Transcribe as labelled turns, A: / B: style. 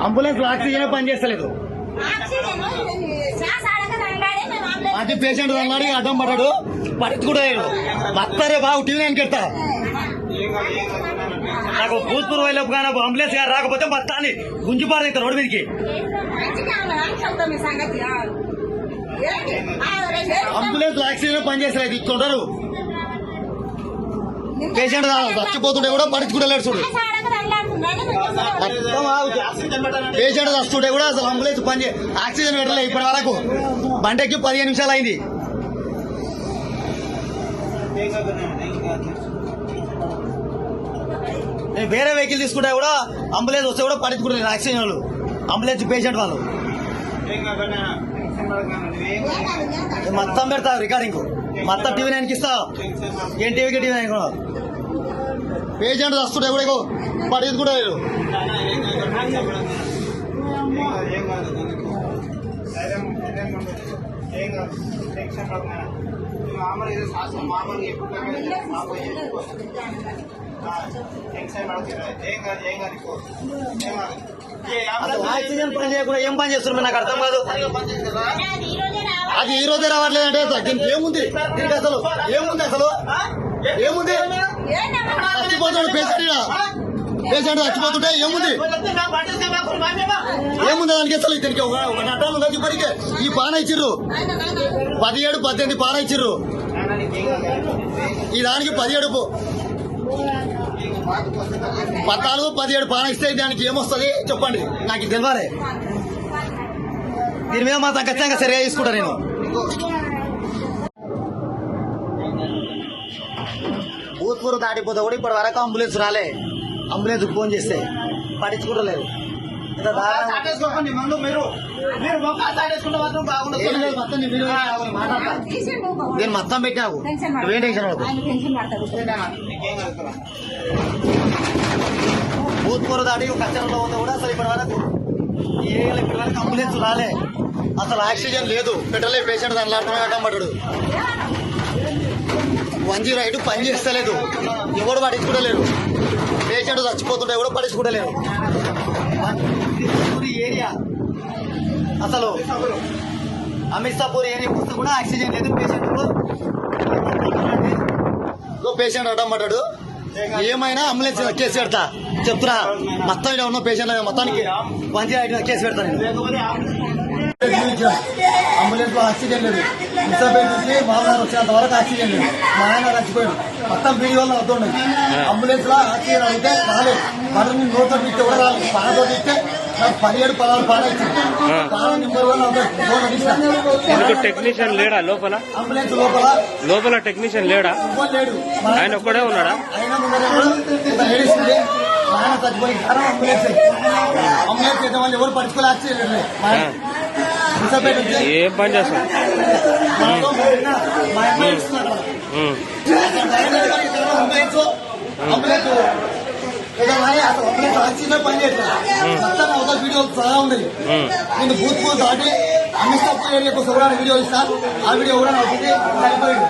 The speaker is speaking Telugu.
A: అంబులెన్స్ ఆక్సిజన్ పని చేస్తలేదు. అది పేషెంట్ అన్నాడు అడ్డం పడ్డాడు పట్టుకుంటాడు మత్తారే బాగు టీవీ వెనకెడతా నాకు భూత్పూర్ వెళ్ళపు కానీ అంబులెన్స్ గారు రాకపోతే మొత్తాన్ని గుంజిపారు రోడ్డు మీదకి. అంబులెన్స్ ఆక్సిజన్ పని చేస్తలేదు ఇస్తుంటారు. పేషెంట్ చచ్చిపోతుంటే కూడా పట్టించుకుంటలేడు చూడు. పేషెంట్ వస్తుంటే కూడా అసలు అంబులెన్స్ పని ఆక్సిజన్ పెట్టలే ఇప్పటి వరకు. బండెక్కి 15 నిమిషాలు అయింది. నేను వేరే వెహికల్ తీసుకుంటే కూడా అంబులెన్స్ వస్తే కూడా పట్టించుకుంటారు ఆక్సిజన్ వాళ్ళు, అంబులెన్స్ పేషెంట్ వాళ్ళు. మొత్తం పెడతా రికార్డింగ్ మొత్తం టీవీ నైన్కి ఇస్తా. ఏం టీవీకి టీవీ నైన్ పేషెంట్ వస్తుంటే కూడా పట్టించుకుంటారు. ఆక్సిజన్ పని చేయకుండా ఏం పని చేస్తున్నారు నాకు అర్థం కాదు. అది ఈ రోజే రావట్లేదంటే దీనికి ఏముంది, దీనికి అసలు ఏముంది, అసలు ఏముంది? చచ్చిపోతాడు పేషెంట్ చచ్చిపోతుంటే ఏముంది, ఏముంది దానికి అసలు? దీనికి ఒక నట్టాలు ఉంది ఇప్పటికే. ఈ పాన ఇచ్చిర్రు 17, 18 పాన ఇచ్చిర్రు. ఈ దానికి 17, 14, 17 పాన ఇస్తే దానికి ఏమొస్తుంది చెప్పండి, నాకు తెలియాలి. దీని మీద మాత్రం ఖచ్చితంగా సరిగా తీసుకుంటా నేను. భూత్పూర్ దాటిపోతే కూడా ఇప్పటి వరకు అంబులెన్స్ రాలే. అంబులెన్స్ ఫోన్ చేస్తే పట్టించుకుంటలేదు. నేను మొత్తం పెట్టినావు నువ్వేం టెన్షన్ అవ్వదు. భూత్పూర్ దాటి కచ్చరంలో ఉందో కూడా అసలు ఇప్పటి వరకు ఈ ఏరియాలో ఇప్పటి వరకు అంబులెన్స్ రాలే. అసలు ఆక్సిజన్ లేదు, పెట్టలే. పేషెంట్ దాని అడ్డం పడ్డాడు. 108 పని చేస్తలేదు, ఎవడు పట్టించుకోలేరు. పేషెంట్ చచ్చిపోతుంటే కూడా పట్టించుకోలేరు. ఏరియా అసలు అమిర్సాపూర్ ఏరియా వస్తే కూడా ఆక్సిజన్ లేదు. పేషెంట్ అడ్డం పడ్డాడు. ఏమైనా అంబులెన్స్ కేసు పెడతా చెప్తున్నా. మొత్తం ఇక్కడ ఉన్న పేషెంట్ మొత్తానికి 108 కేసు పెడతాను. అంబులెన్స్ లో ఆక్సిజన్ లేదు. ఇన్సర్పేట్ నుంచి మామూలు వచ్చేంత వరకు ఆక్సిజన్ లేదు. మా ఆయన చచ్చిపోయాడు. మొత్తం వీడియోలో అవుతుండే. అంబులెన్స్ లో ఆక్సిజన్ అయితే రాలేదు. మనం నోతో ఇస్తే కూడా రాలేదు. పానతో ఇస్తే నాకు 17, 16 పాన ఇచ్చింది. పాన నెంబర్ 1 అవుతుంది.
B: టెక్నీషియన్ లేడా లోపల?
A: అంబులెన్స్ లోపల
B: టెక్నీషియన్ లేడా?
A: లేడు.
B: ఆయన ఒక్కడే ఉన్నాడా?
A: ఆయన ముందర ఏడిస్తుంది. ఆయన చచ్చిపోయి అంబులెన్స్ అయితే వాళ్ళు ఎవరు పట్టుకోలే. ఆక్సిజన్ లేదు.
B: ఏం పని చేస్తాం?
A: ఆక్సిజన్ పని చేస్తారు. మొత్తం అవతల వీడియోలు చాలా ఉన్నాయి. నేను భూత్పూర్ దాటి అమిర్సాపూర్ ఏరియా కోసం కూడా వీడియో ఇస్తాను. ఆ వీడియో కూడా నాకు సరిపోయింది.